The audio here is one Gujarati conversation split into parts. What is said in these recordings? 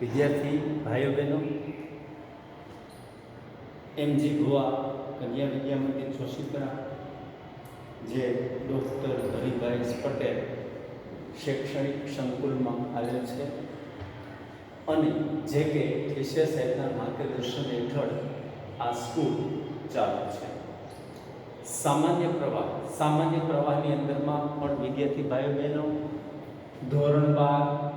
વિદ્યાર્થી ભાઈઓ બહેનો, એમજી ભુવા કન્યા વિદ્યા મંદિર જોશીપુરા, જે ડૉક્ટર હરિભાઈ પટેલ શૈક્ષણિક સંકુલમાં આવેલ છે અને જે કે કેશિયા સાહેબના માર્ગદર્શન હેઠળ આ સ્કૂલ ચાલુ છે. સામાન્ય પ્રવાહની અંદરમાં પણ વિદ્યાર્થી ભાઈઓ બહેનો ધોરણ 12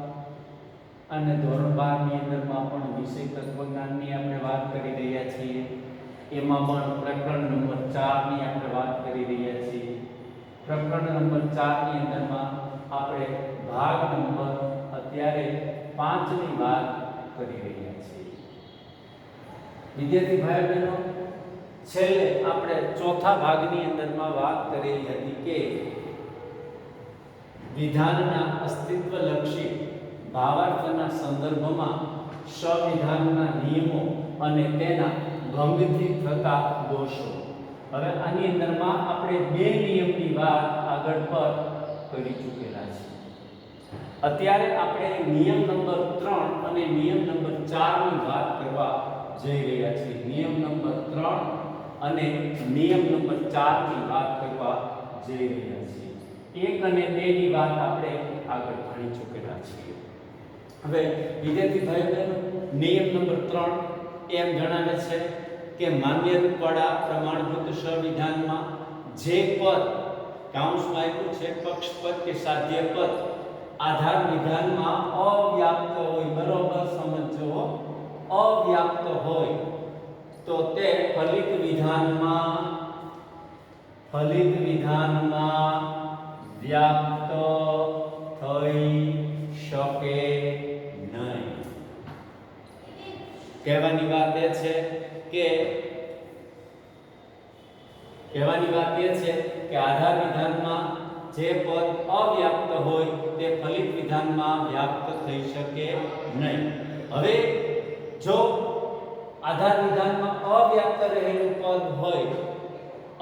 અને ધોરણ 12 ની અંદરમાં પણ વિષય તત્વજ્ઞાનની આપણે વાત કરી રહ્યા છીએ. એમાં પણ પ્રકરણ નંબર 4 ની આપણે વાત કરી રહ્યા છીએ. પ્રકરણ નંબર 4 ની અંદરમાં આપણે ભાગ નંબર અત્યારે 5 ની વાત કરી રહ્યા છીએ. વિદ્યાર્થી ભાઈઓ બહેનો, છેલ્લે આપણે ચોથા ભાગની અંદરમાં વાત કરેલી હતી કે વિધાનના અસ્તિત્વલક્ષી ભાવાર્થના સંદર્ભમાં સંવિધાનના નિયમો અને તેના ભંગથી થતા દોષો. હવે આની અંદરમાં આપણે બે નિયમની વાત આગળ પર કરી ચૂકેલા છે. અત્યારે આપણે નિયમ નંબર 3 અને નિયમ નંબર 4 ની વાત કરવા જઈ રહ્યા છીએ. નિયમ નંબર 3 અને નિયમ નંબર 4 ની વાત કરવા જઈ રહ્યા છીએ. 1 અને 2 ની વાત આપણે આગળ ભણી ચૂકેલા છીએ. હવે વિદ્યાર્થી ભાઈઓ બહેનો, નિયમ નંબર 3 એમ જણાવે છે કે માન્ય રૂપવાળા પ્રમાણભૂત સંવિધાનમાં જે પદ કાઉન્સમાં આપ્યું છે પક્ષપદ કે સાધ્ય પદ આધાર વિધાનમાં અવ્યાપ્ત હોય, બરોબર સમજો, અવ્યાપ્ત હોય તો તે ફલિત વિધાનમાં વ્યાપ્ત થઈ શકે નહીં. કહેવાની વાત એ છે કે આધાર વિધાનમાં જે પદ અવ્યાપ્ત હોય તે ફલિત વિધાનમાં વ્યાપ્ત થઈ શકે નહીં. હવે જો આધાર વિધાનમાં અવ્યાપ્ત રહેલું પદ હોય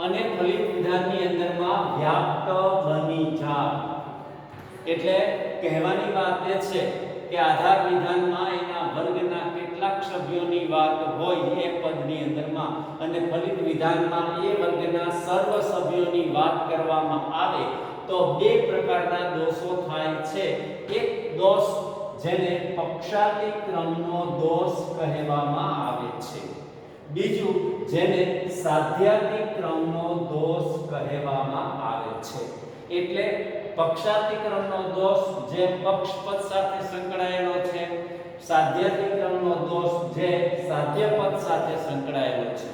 અને ફલિત વિધાનની અંદરમાં વ્યાપ્ત બની જાય, એટલે કહેવાની વાત એ છે કે આધાર વિધાનમાં એના વર્ગના કેટલાક સભ્યોની વાત હોય એ પદની અંદરમાં અને ફલિત વિધાનમાં એ વર્ગના સર્વ સભ્યોની વાત કરવામાં આવે તો બે પ્રકારના દોષો થાય છે. એક દોષ જેને પક્ષાતિક્રમનો દોષ કહેવામાં આવે છે, બીજું જેને સાધ્યાતિક્રમનો દોષ કહેવામાં આવે છે. એટલે પક્ષાતિક્રમનો દોષ જે પક્ષપદ સાથે સંકળાયેલો છે, સાધ્યાતિક્રમનો દોષ જે સાધ્યપદ સાથે સંકળાયેલો છે.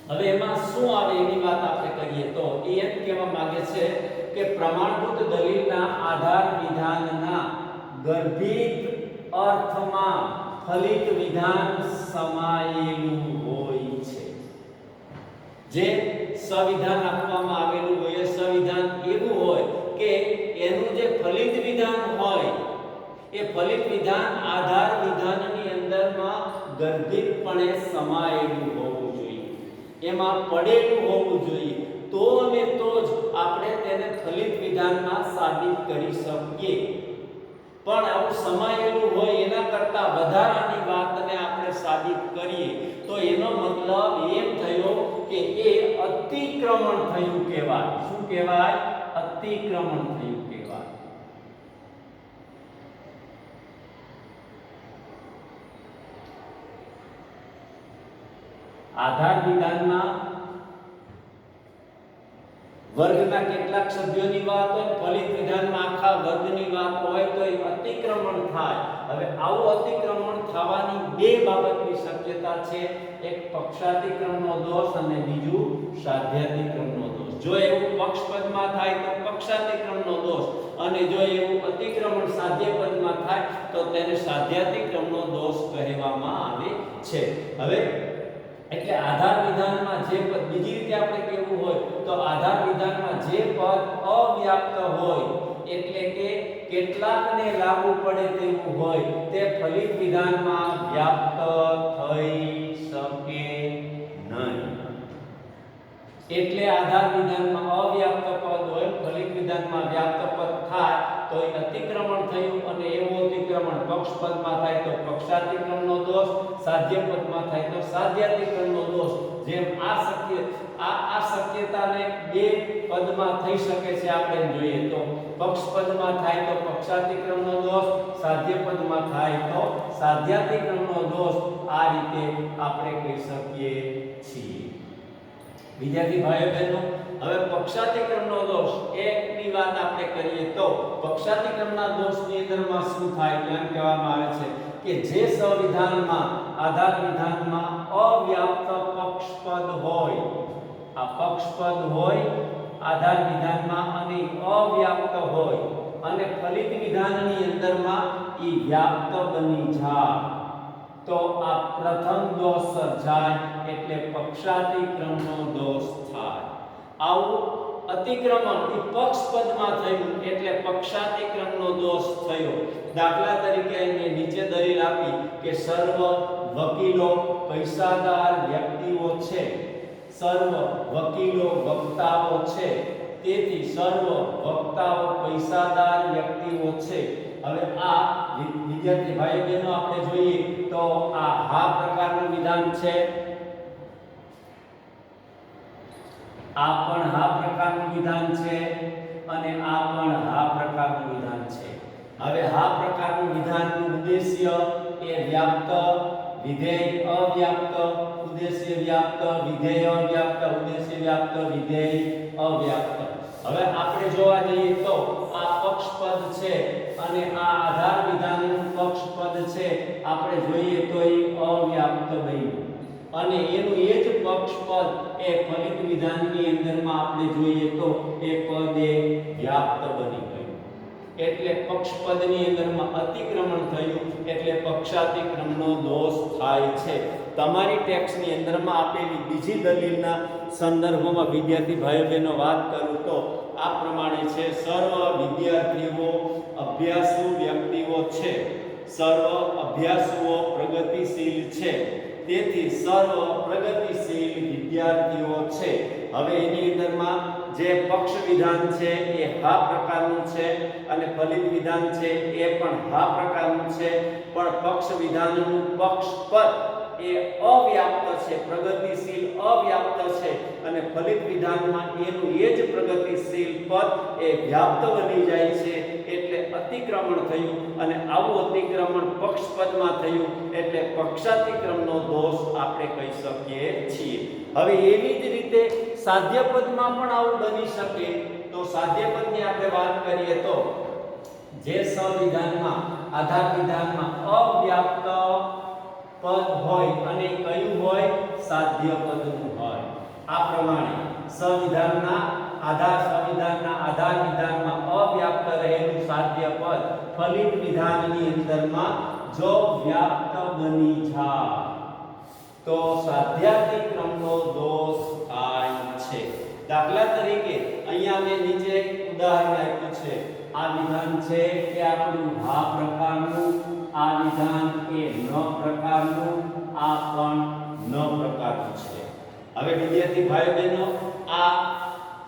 હવે એમાં શું આવે એની વાત આપણે કરીએ તો એ એમ કહેવા માંગે છે કે પ્રમાણભૂત દલીલના આધાર વિધાનના ગર્ભિત અર્થમાં ફલિત વિધાન સમાયેલું હોય છે. જે સંવિધાન આપવામાં આવેલું હોય એ સંવિધાન એવું હોય કે એનું જે ફલિત વિધાન હોય એ ફલિત વિધાન આધાર વિધાનની અંદરમાં ગર્ભિતપણે સમાયેલું હોવું જોઈએ, એમાં પડેલું હોવું જોઈએ. તો અને તો જ આપણે તેને ફલિત વિધાનમાં સાબિત કરી શકીએ. પણ આવું સમાયેલું હોય એના કરતા વધારાની વાતને આપણે સાબિત કરીએ તો એનો મતલબ એમ થયો કે એ અતિક્રમણ થયું કહેવાય. શું કહેવાય? અતિક્રમણ થયું કહેવાય. આધાર વિધાનમાં વર્ગના કેટલાક સભ્યોની વાત હોય, ફલિત વિધાનમાં આખા વર્ગની વાત હોય તો એ અતિક્રમણ થાય. હવે આવું અતિક્રમણ થવાની બે બાબતની શક્યતા છે. એક પક્ષાતિક્રમનો દોષ અને બીજું સાધ્યાતિક્રમનો દોષ. જો એવું પક્ષપદમાં થાય તો પક્ષાતિક્રમનો દોષ, અને જો એવું અતિક્રમણ સાધ્યપદમાં થાય તો તેને સાધ્યાતિક્રમનો દોષ કહેવામાં આવે છે. હવે એટલે આધાર વિધાનમાં જે પદ, બીજી રીતે આપણે કહેવું હોય તો આધાર વિધાનમાં જે પદ અવ્યાપ્ત હોય એટલે કે કેટલાકને લાગુ પડે તેવું હોય તે ફલિત વિધાનમાં વ્યાપ્ત થઈ શકે નહીં. એટલે આધાર વિધાનમાં અવ્યાપ્ત પદ હોય, ફલિત વિધાનમાં વ્યાપ્ત પદ થાય તો એ અતિક્રમણ થયું, અને એવું અતિક્રમણ પક્ષપદમાં થાય તો પક્ષાતિક્રમણનો દોષ, સાધ્યપદમાં થાય તો સાધ્યાતિક્રમણનો દોષ. જેમ આ શક્યતાને બે પદમાં થઈ શકે છે. આપણે જોઈએ તો પક્ષપદમાં થાય તો પક્ષાતિક્રમણનો દોષ, સાધ્યપદમાં થાય તો સાધ્યાતિક્રમણનો દોષ. આ રીતે આપણે કહી શકીએ છીએ. વિદ્યાર્થી ભાઈઓ બહેનો, હવે પક્ષાતિક્રમણનો દોષ એની વાત આપણે કરીએ તો પક્ષાતિક્રમણના દોષની અંદરમાં શું થાય? એમ કહેવામાં આવે છે કે જે સંવિધાનમાં આધાર વિધાનમાં અવ્યાપ્ત પક્ષપદ હોય, આ પક્ષપદ હોય આધાર વિધાનમાં અને અવ્યાપ્ત હોય, અને ફલિત વિધાનની અંદરમાં ઈ વ્યાપ્ત બની જાય તો આ પ્રથમ દોષ સર્જાય, એટલે પક્ષાતિક્રમણનો દોષ થાય. આવું અતિક્રમણ એ પક્ષપદમાં થયું એટલે પક્ષાતિક્રમણનો દોષ થયો. દાખલા તરીકે અહીં નીચે દલીલ આપી કે સર્વ વકીલો પૈસાદાર વ્યક્તિઓ છે, સર્વ વકીલો વક્તાઓ છે, તેથી સર્વ વક્તાઓ પૈસાદાર વ્યક્તિઓ છે. હવે આ વિદ્યાર્થી ભાઈ બહેનો આપણે જોઈએ તો આ હા પ્રકારનું વિધાન છે, આ પણ હા પ્રકારનું વિધાન છે, અને આ પણ હા પ્રકારનું વિધાન છે. હવે હા પ્રકારનું વિધાનનું ઉદ્દેશ્ય એ વ્યાપ્ત, વિધેય અવ્યાપ્ત, ઉદ્દેશ્ય વ્યાપ્ત, વિધેય અવ્યાપ્ત, ઉદ્દેશ્ય વ્યાપ્ત, વિધેય અવ્યાપ્ત. હવે આપણે જોવા જઈએ તો આ પક્ષપદ છે અને આ આધાર વિધાનનું પક્ષપદ છે. આપણે જોઈએ તો એ અવ્યાપ્ત બન્યું, અને એનું એ જ પક્ષપદ એ ફલિત વિધાનની અંદરમાં આપણે જોઈએ તો એ પદ એ વ્યાપ્ત બની ગયું. એટલે પક્ષપદની અંદરમાં અતિક્રમણ થયું એટલે પક્ષાતિક્રમણનો દોષ થાય છે. તમારી ટેક્સ્ટની અંદરમાં આપેલી બીજી દલીલના સંદર્ભમાં વિદ્યાર્થી ભાઈઓ બહેનો વાત કરું તો આ પ્રમાણે છે: સર્વ વિદ્યાર્થીઓ અભ્યાસુ વ્યક્તિઓ છે, સર્વ અભ્યાસુઓ પ્રગતિશીલ છે, તેથી સર્વ પ્રગતિશીલ વિદ્યાર્થીઓ છે. હવે એની અંદરમાં જે પક્ષ વિધાન છે એ હા પ્રકારનું છે, અને ફલિત વિધાન છે એ પણ હા પ્રકારનું છે. પણ પક્ષ વિધાનનું પક્ષપદ એ અવ્યાપ્ત છે, પ્રગતિશીલ અવ્યાપ્ત છે, અને ફલિત વિધાનમાં એનું એ જ પ્રગતિશીલ પદ એ વ્યાપ્ત બની જાય છે. એટલે અતિક્રમણ થયું, અને આવું અતિક્રમણ પક્ષપદમાં થયું એટલે પક્ષાતિક્રમણનો દોષ આપણે કહી શકીએ છીએ. હવે એવી જ રીતે સાધ્યપદમાં પણ આવું બની શકે. તો સાધ્યપદની આપણે વાત કરીએ તો જે સંવિધાનમાં આધાર વિધાનમાં અવ્યાપ્ત પદ હોય અને કયું હોય? સાધ્યપદનું હોય. આ પ્રમાણે સંવિધાનના આધાર વિધાનમાં અવ્યાપ્ત રહેલું સાધ્યપદ ફલિત વિધાનની અંદરમાં જો વ્યાપ્ત બની જાય તો સાધ્યાતિક્રમણનો દોષ થાય છે. દાખલા તરીકે અહીંયા મેં નીચે એક ઉદાહરણ આપ્યું છે. આ વિધાન છે કે આપણું હા પ્રકારનું, આ વિધાન એ ન પ્રકારનું, આ પણ ન પ્રકારનું છે. હવે વિદ્યાર્થી ભાઈ બહેનો, આ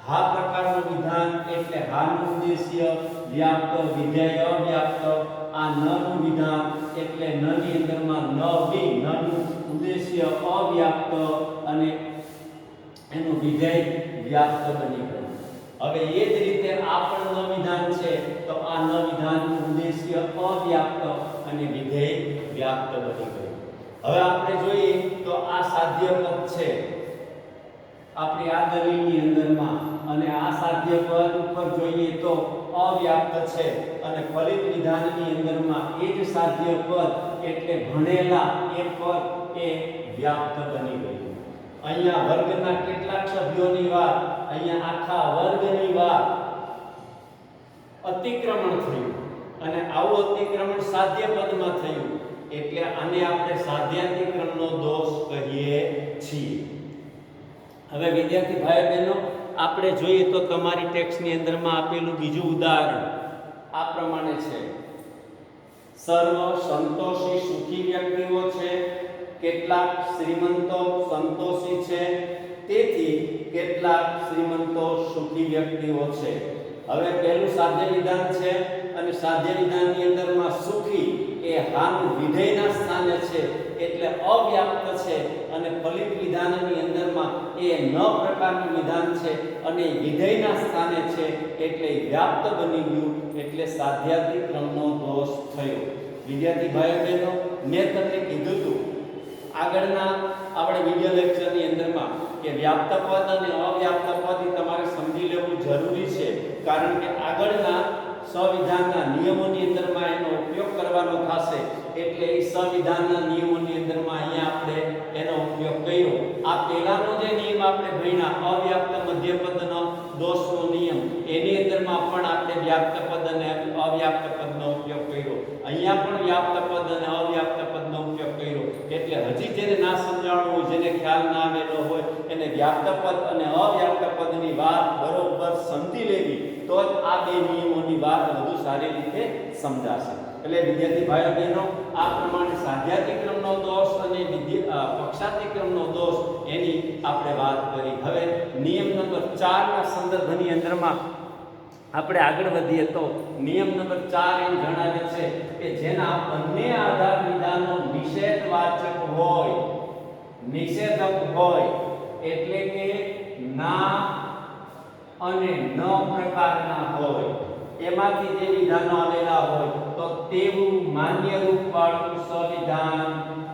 હા પ્રકારનું વિધાન એટલે હાનું ઉદ્દેશ્ય વ્યાપ્ત, વિધેય અવ્યાપ્ત. આ નનું વિધાન એટલે નની અંદરમાં ન બી, નનું ઉદ્દેશ્ય અવ્યાપ્ત અને એનું વિધેય વ્યાપ્ત બની ગયું. હવે એ જ રીતે આ પણ ન વિધાન છે તો આ ન વિધાનનું ઉદ્દેશ્ય અવ્યાપ્ત અને વિધેય વ્યાપ્ત બની ગયું. હવે આપણે જોઈએ તો આ સાધ્યપદ છે આપણી આ દલીલની અંદરમાં, અને આ સાધ્યપદ ઉપર જોઈએ તો અવ્યાપ્ત છે, અને ફલિત વિધાનની અંદરમાં એ જ સાધ્યપદ એટલે ભણેલા એ પદ એ વ્યાપ્ત બની ગયું. અહીંયા વર્ગના કેટલાક સભ્યોની વાત, અહીંયા આખા વર્ગની વાત અતિક્રમણ થયું, અને આવું અતિક્રમણ સાધ્યપદમાં થયું એટલે આને આપણે સાધ્યાતિક્રમણનો દોષ કહીએ છીએ. હવે વિદ્યાર્થી ભાઈ બહેનો, આપણે જોઈએ તો તમારી ટેક્સ્ટની અંદરમાં આપેલું બીજું ઉદાહરણ આ પ્રમાણે છે: સર્વ સંતોષી સુખી વ્યક્તિઓ છે, કેટલાક શ્રીમંતો સંતોષી છે, તેથી કેટલાક શ્રીમંતો સુખી વ્યક્તિઓ છે. હવે પહેલું સાધ્ય વિધાન છે અને સાધ્ય વિધાનની અંદરમાં સુખી એ હાનું વિધેયના સ્થાને છે એટલે અવ્યાપ્ત છે, અને ફલિત વિધાનની અંદરમાં એ ન પ્રકારનું વિધાન છે અને વિધેયના સ્થાને છે એટલે વ્યાપ્ત બની ગયું, એટલે સાધ્યાતિક્રમનો દોષ થયો. વિદ્યાર્થી ભાઈઓ બહેનો, મેં તમને કીધું હતું આગળના આપણે વિડિયો લેક્ચરની અંદરમાં કે વ્યાપ્ત પદ અને અવ્યાપ્ત પદ તમારે સમજી લેવું જરૂરી છે, કારણ કે આગળના સંવિધાનના નિયમોની અંદરમાં એનો ઉપયોગ કરવાનો થશે, એટલે એ સંવિધાનના નિયમોની અંદરમાં અહીંયા આપણે એનો ઉપયોગ કર્યો. આ પહેલાનો જે નિયમ આપણે ભણ્યા અવ્યાપ્ત મધ્યપદનો દોષનો નિયમ, એની અંદરમાં પણ આપણે વ્યાપ્ત પદ અને અવ્યાપ્ત પદનો ઉપયોગ કર્યો. અહીંયા પણ વ્યાપ્ત પદ અને અવ્યાપ્ત પદનો ઉપયોગ કર્યો. એટલે હજી જેને ના સમજાણું હોય, જેને ખ્યાલ ના આવેલો હોય, એને વ્યાપ્ત પદ અને અવ્યાપ્ત પદની વાત બરોબર સમજી લેવી, તો જ આ બે નિયમોની વાત વધુ સારી રીતે સમજાશે. એટલે વિદ્યાર્થી ભાઈઓ બહેનો, આ પ્રમાણે સાધ્યાતિક્રમનો દોષ અને પક્ષાતિક્રમનો દોષ એની આપણે વાત કરી. હવે નિયમ નંબર 4 ના સંદર્ભની અંદરમાં આપણે આગળ વધીએ તો નિયમ નંબર 4 એમ જણાવે છે કે જેના બંને આધાર વિધાનો નિષેધવાચક હોય, નિષેધક હોય, એટલે કે ના અને ન પ્રકારના હોય, એમાંથી જે વિધાનો આવેલા હોય તો તેવું માન્ય રૂપ વાળું સંવિધાન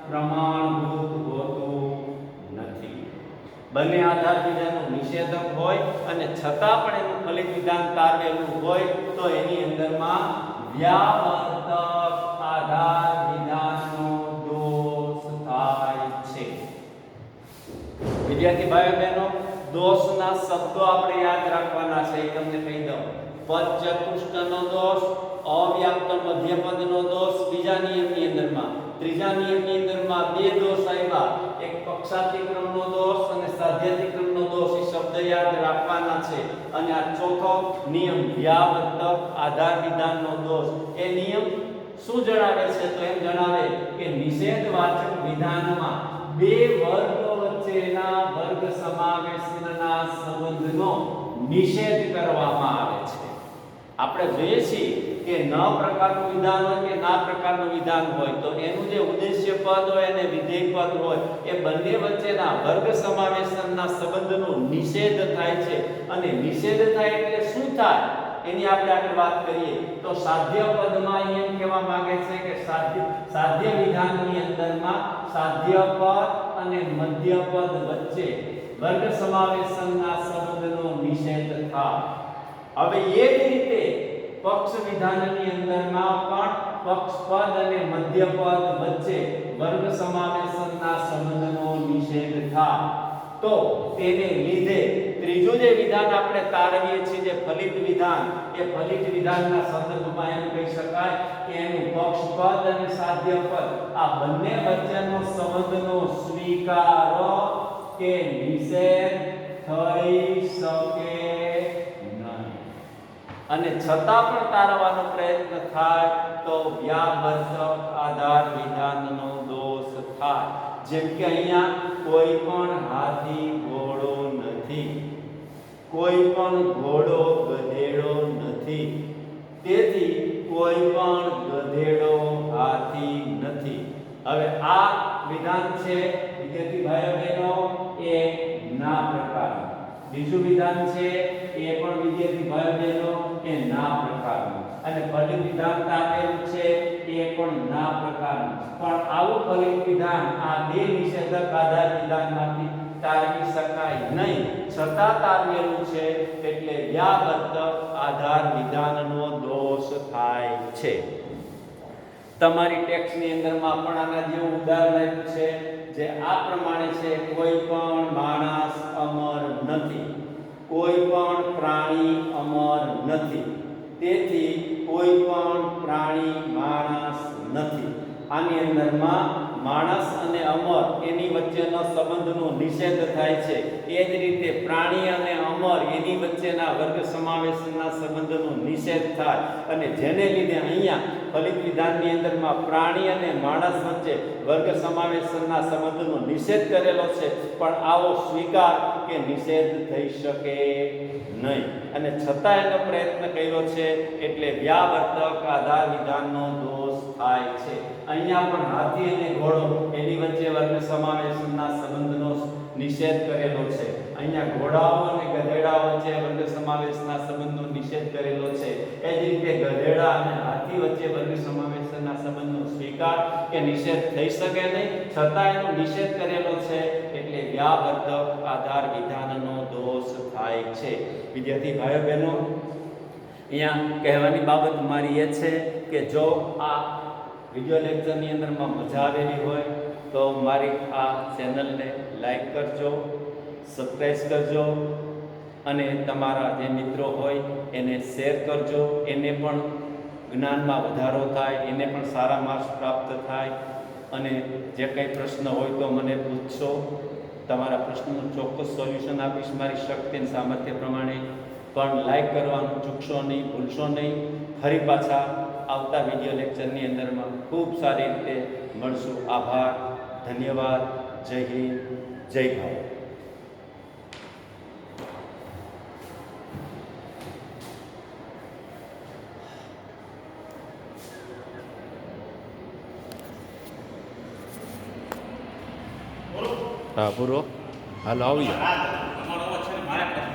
પ્રમાણભૂત હોતું નથી. બંને આધાર વિધાનો નિષેધક હોય અને છતાં પણ એનું ફલિત વિધાન તારવેલું હોય તો એની અંદરમાં વ્યાવર્તક આધાર વિધાનનો દોષ થાય છે. વિદ્યાર્થી ભાઈઓ બહેનો, દોષના શબ્દો આપણે યાદ રાખવાના છે, એ તમને કહી દઉં. પદ ચતુષ્ટનો દોષ, અવ્યાપ્ત મધ્યપદનો દોષ બીજા નિયમની અંદરમાં, ત્રીજા નિયમની અંદરમાં બે દોષ આવ્યા, એક પક્ષાતિક્રમનો દોષ અને સાધ્યાતિક્રમનો દોષ. એ શબ્દ યાદ રાખવાના છે. અને આ ચોથો નિયમ વ્યાવર્તક આધાર વિધાનનો દોષ. એ નિયમ શું જણાવે છે? તો એમ જણાવે કે નિષેધવાચક વિધાનમાં બે વર્ગો વચ્ચેના વર્ગ સમાવેશના સંબંધનો નિષેધ કરવામાં આવે છે. આપણે જોઈએ છીએ કે ન પ્રકારનું વિધાન હોય કે ના પ્રકારનું વિધાન હોય તો એનું જે ઉદ્દેશ્ય પદ હોય અને વિધેય પદ હોય એ બંને વચ્ચેના વર્ગ સમાવેશના સંબંધનો નિષેધ થાય છે. અને નિષેધ થાય એટલે શું થાય એની આપણે આગળ વાત કરીએ તો સાધ્ય પદમાં એમ કહેવા માંગે છે કે સાધ્ય વિધાનની અંદરમાં સાધ્ય પદ અને મધ્ય પદ વચ્ચે વર્ગ સમાવેશના સંબંધનો નિષેધ થાય. હવે એ જ રીતે પક્ષ વિધાનની અંદરમાં પણ પક્ષ પદ અને મધ્ય પદ વચ્ચે વર્ગ સમાવેશના સંબંધનો નિષેધ થાય. તો તેને લીધે ત્રીજું જે વિધાન આપણે તારવીએ છીએ જે ફલિત વિધાન, એ ફલિત વિધાનના સંદર્ભમાં એમ કહી શકાય કે એનું પક્ષ પદ અને સાધ્ય પદ આ બંને વચ્ચેનો સંબંધનો સ્વીકાર કે નિષેધ થઈ શકે નહીં. અને છતાં પણ તારવાનો પ્રયત્ન થાય તો વ્યાવર્તક આધાર વિધાનનો દોષ થાય. જેમ કે અહીંયા કોઈ પણ હાથી ઘોડો નથી, કોઈ પણ ઘોડો ગધેડો નથી, તેથી કોઈ પણ ગધેડો હાથી નથી. હવે આ વિધાન છે વિદ્યાર્થી ભાઈઓ બહેનો એ ના પ્રકારનું. બીજું વિધાન છે એ પણ વિદ્યાર્થી ભાઈઓ બહેનો એ ના પ્રકારનું. અને ફલિત વિધાન તારેલું છે એ પણ ના પ્રકારનું. પણ આવું ફલિત વિધાન આ બે નિષેધક આધાર વિધાનમાંથી તારવી શકાય નહીં, છતાં તારવેલું છે એટલે વ્યાવર્તક આધાર વિધાનનો દોષ થાય છે. તમારી ટેક્સ્ટની અંદરમાં પણ આના જેવું ઉદાહરણ આપ્યું છે જે આ પ્રમાણે છે. કોઈ પણ માણસ અમર નથી, કોઈ પણ પ્રાણી અમર નથી, તેથી કોઈ પણ પ્રાણી માણસ નથી. આની અંદરમાં માણસ અને અમર એની વચ્ચેનો સંબંધનો નિષેધ થાય છે. એ જ રીતે પ્રાણી અને અમર એની વચ્ચેના વર્ગ સમાવેશના સંબંધનો નિષેધ થાય. અને જેને લીધે અહીંયા ફલિત વિધાનની અંદરમાં પ્રાણી અને માણસ વચ્ચે વર્ગ સમાવેશના સંબંધનો નિષેધ કરેલો છે, પણ આવો સ્વીકાર કે નિષેધ થઈ શકે નહીં, અને છતાં એનો પ્રયત્ન કર્યો છે એટલે વ્યાવર્તક આધાર વિધાનનો દોષ થાય છે. અહીંયા પણ હાથી અને ઘોડો એની વચ્ચે વર્ગ સમાવેશના સંબંધનો નિષેધ કરેલો છે. અહીંયા ઘોડાઓ અને ગધેડા વચ્ચે વર્ગ સમાવેશના સંબંધનો નિષેધ કરેલો છે. એ જ રીતે ગધેડા અને હાથી વચ્ચે વર્ગ સમાવેશના સંબંધનો સ્વીકાર કે નિષેધ થઈ શકે નહીં, છતાં એનો નિષેધ કરેલો છે એટલે વ્યાવર્તક આધાર વિધાનનો દોષ થાય છે. વિદ્યાર્થી ભાઈઓ બહેનો, અહીંયા કહેવાની બાબત મારી એ છે કે જો આ વિડિયો લેક્ચરની અંદરમાં મજા આવેલી હોય તો મારી આ ચેનલને લાઈક કરજો, સબસ્ક્રાઈબ કરજો અને તમારા જે મિત્રો હોય એને શેર કરજો. એને પણ જ્ઞાનમાં વધારો થાય, એને પણ સારા માર્ક્સ પ્રાપ્ત થાય. અને જે કંઈ પ્રશ્ન હોય તો મને પૂછશો, તમારા પ્રશ્નનું ચોક્કસ સોલ્યુશન આપીશ મારી શક્તિ અને સામર્થ્ય પ્રમાણે. પણ લાઈક કરવાનું ચૂકશો નહીં, ભૂલશો નહીં. ફરી પાછા આવતા વિડીયો લેક્ચરની અંદરમાં ખૂબ સારી રીતે મળશું. આભાર, ધન્યવાદ, જય હિન્દ, જય ભારત. હા પૂરો, હાલો આવી જાઓ.